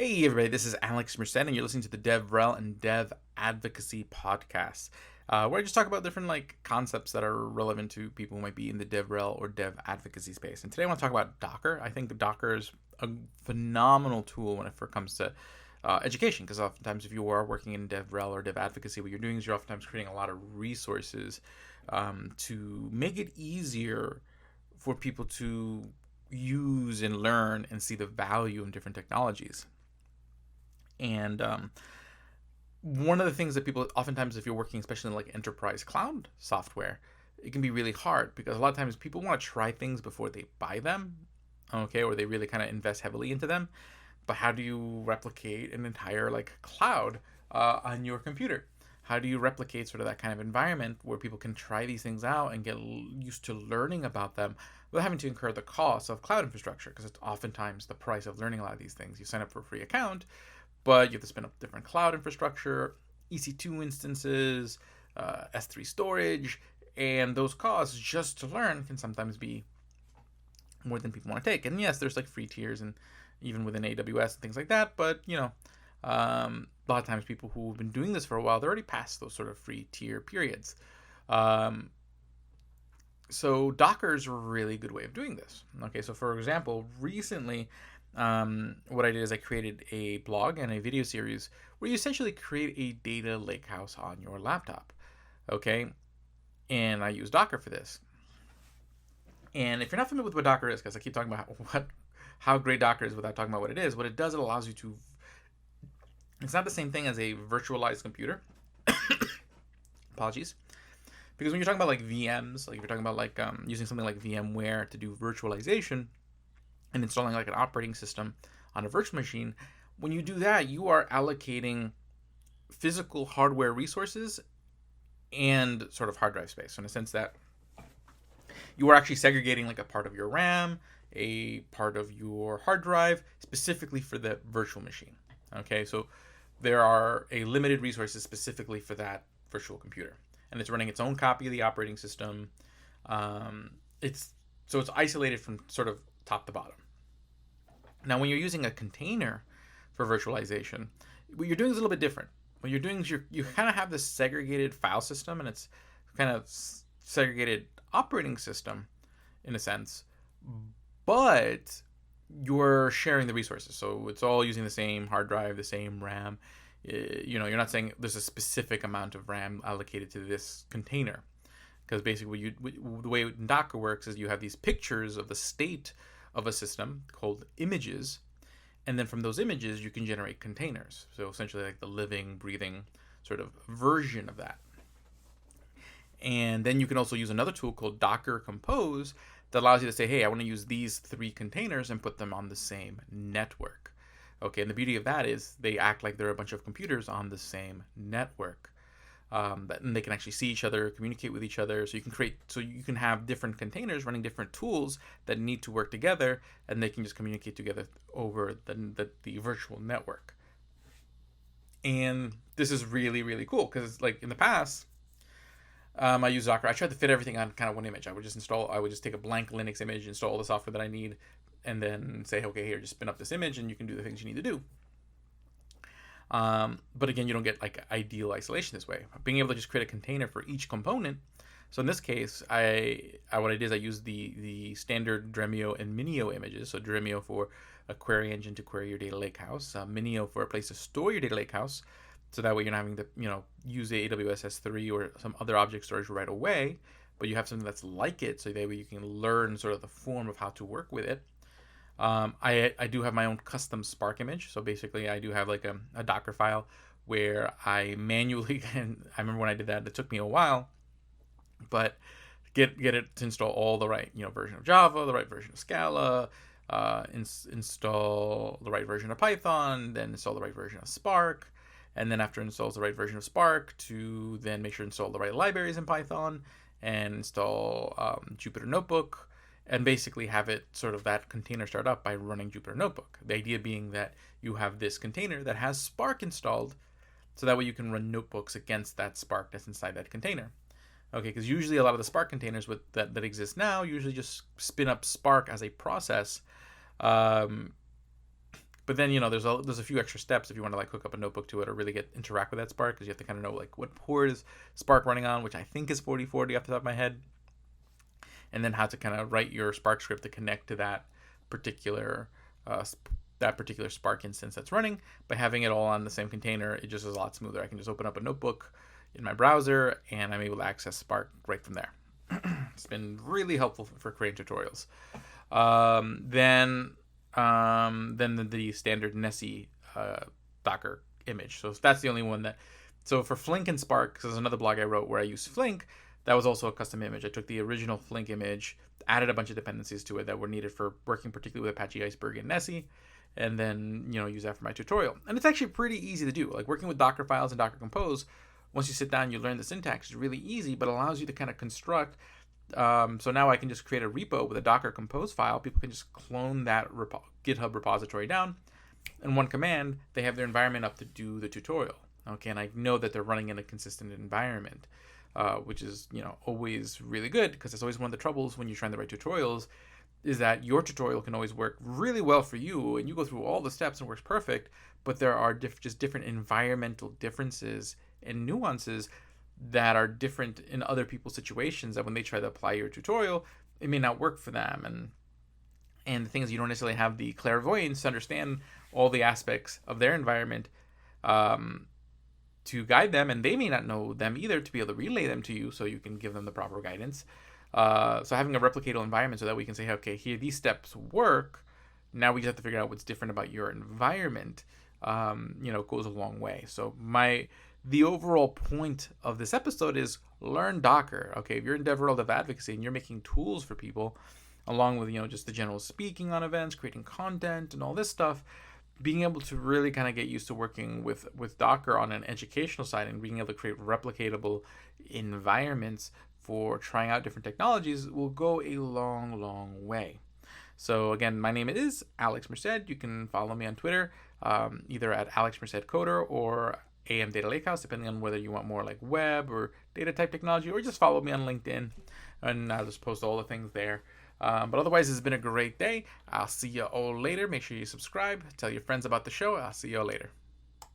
Hey everybody, this is Alex Merced, and you're listening to the DevRel and Dev Advocacy podcast, where I just talk about different concepts that are relevant to people who might be in the DevRel or Dev Advocacy space. And today I want to talk about Docker. I think Docker is a phenomenal tool when it comes to education, because oftentimes if you are working in DevRel or Dev Advocacy, what you're doing is you're oftentimes creating a lot of resources to make it easier for people to use and learn and see the value in different technologies. And one of the things that people oftentimes, if you're working especially in enterprise cloud software, it can be really hard because a lot of times people want to try things before they buy them, okay, or they really kind of invest heavily into them. But how do you replicate an entire cloud on your computer? How do you replicate sort of that kind of environment where people can try these things out and get used to learning about them without having to incur the cost of cloud infrastructure? Because it's oftentimes the price of learning a lot of these things. You sign up for a free account, but you have to spin up different cloud infrastructure, EC2 instances, S3 storage, and those costs just to learn can sometimes be more than people want to take. And yes, there's free tiers and even within AWS and things like that, but a lot of times people who have been doing this for a while, they're already past those sort of free tier periods. So Docker is a really good way of doing this. Okay, so for example, recently, what I did is I created a blog and a video series where you essentially create a data lakehouse on your laptop. Okay, and I use Docker for this. And if you're not familiar with what Docker is, because I keep talking about how great Docker is without talking about what it does, it allows you to. It's not the same thing as a virtualized computer. Apologies. Because when you're talking about VMs, if you're talking about using something like VMware to do virtualization and installing an operating system on a virtual machine, when you do that, you are allocating physical hardware resources and sort of hard drive space. So in a sense that you are actually segregating a part of your RAM, a part of your hard drive, specifically for the virtual machine. Okay, so there are a limited resources specifically for that virtual computer, and it's running its own copy of the operating system. It's isolated from sort of top to bottom. Now, when you're using a container for virtualization, what you're doing is a little bit different. What you're doing is you kind of have this segregated file system, and it's kind of segregated operating system in a sense, but you're sharing the resources. So it's all using the same hard drive, the same RAM. You're not saying there's a specific amount of RAM allocated to this container, because basically the way Docker works is you have these pictures of the state of a system called images, and then from those images you can generate containers. So essentially the living, breathing sort of version of that. And then you can also use another tool called Docker Compose that allows you to say, hey, I want to use these 3 containers and put them on the same network. Okay, and the beauty of that is they act like they're a bunch of computers on the same network. And they can actually see each other, communicate with each other. So you can have different containers running different tools that need to work together, and they can just communicate together over the virtual network. And this is really, really cool because in the past, I use Docker. I tried to fit everything on kind of one image. I would just take a blank Linux image, install all the software that I need, and then say, okay, here, just spin up this image, and you can do the things you need to do. But again, you don't get ideal isolation this way. Being able to just create a container for each component. So in this case, what I did is I used the standard Dremio and Minio images. So Dremio for a query engine to query your data lakehouse, Minio for a place to store your data lakehouse. So that way you're not having to, use the AWS S3 or some other object storage right away, but you have something that's like it, so that way you can learn sort of the form of how to work with it. I do have my own custom Spark image. So basically I do have a Docker file where I manually, and I remember when I did that, it took me a while, but get it to install all the right, version of Java, the right version of Scala, install the right version of Python, then install the right version of Spark. And then after it installs the right version of Spark, to then make sure to install the right libraries in Python and install Jupyter Notebook, and basically have it sort of that container start up by running Jupyter Notebook. The idea being that you have this container that has Spark installed, so that way you can run notebooks against that Spark that's inside that container. Okay, because usually a lot of the Spark containers that exist now usually just spin up Spark as a process But then, there's a few extra steps if you want to like hook up a notebook to it or really interact with that Spark, because you have to kind of know like what port is Spark running on, which I think is 4040 off the top of my head, and then how to kind of write your Spark script to connect to that particular Spark instance that's running. By having it all on the same container, it just is a lot smoother. I can just open up a notebook in my browser and I'm able to access Spark right from there. It's been really helpful for creating tutorials. Then the standard Nessie Docker image. So that's the only one that. So for Flink and Spark, because there's another blog I wrote where I use Flink, that was also a custom image. I took the original Flink image, added a bunch of dependencies to it that were needed for working particularly with Apache Iceberg and Nessie, and then use that for my tutorial. And it's actually pretty easy to do. Like working with Docker files and Docker Compose, once you sit down, you learn the syntax. It's really easy, but allows you to kind of construct. So now I can just create a repo with a Docker Compose file. People can just clone that GitHub repository down. In one command, they have their environment up to do the tutorial. Okay, and I know that they're running in a consistent environment, which is always really good, because it's always one of the troubles when you're trying to write tutorials, is that your tutorial can always work really well for you, and you go through all the steps and it works perfect, but there are just different environmental differences and nuances that are different in other people's situations, that when they try to apply your tutorial, it may not work for them. And the thing is, you don't necessarily have the clairvoyance to understand all the aspects of their environment to guide them, and they may not know them either to be able to relay them to you so you can give them the proper guidance. So having a replicatable environment so that we can say, okay, here, these steps work. Now we just have to figure out what's different about your environment, goes a long way. So the overall point of this episode is learn Docker. Okay, if you're in DevRel Dev Advocacy and you're making tools for people, along with just the general speaking on events, creating content, and all this stuff, being able to really kind of get used to working with Docker on an educational side and being able to create replicatable environments for trying out different technologies will go a long, long way. So again, my name is Alex Merced. You can follow me on Twitter, either at Alex Merced Coder or AM Data Lakehouse, depending on whether you want more like web or data type technology, or just follow me on LinkedIn, and I'll just post all the things there. But otherwise, it's been a great day. I'll see you all later. Make sure you subscribe. Tell your friends about the show. I'll see you all later.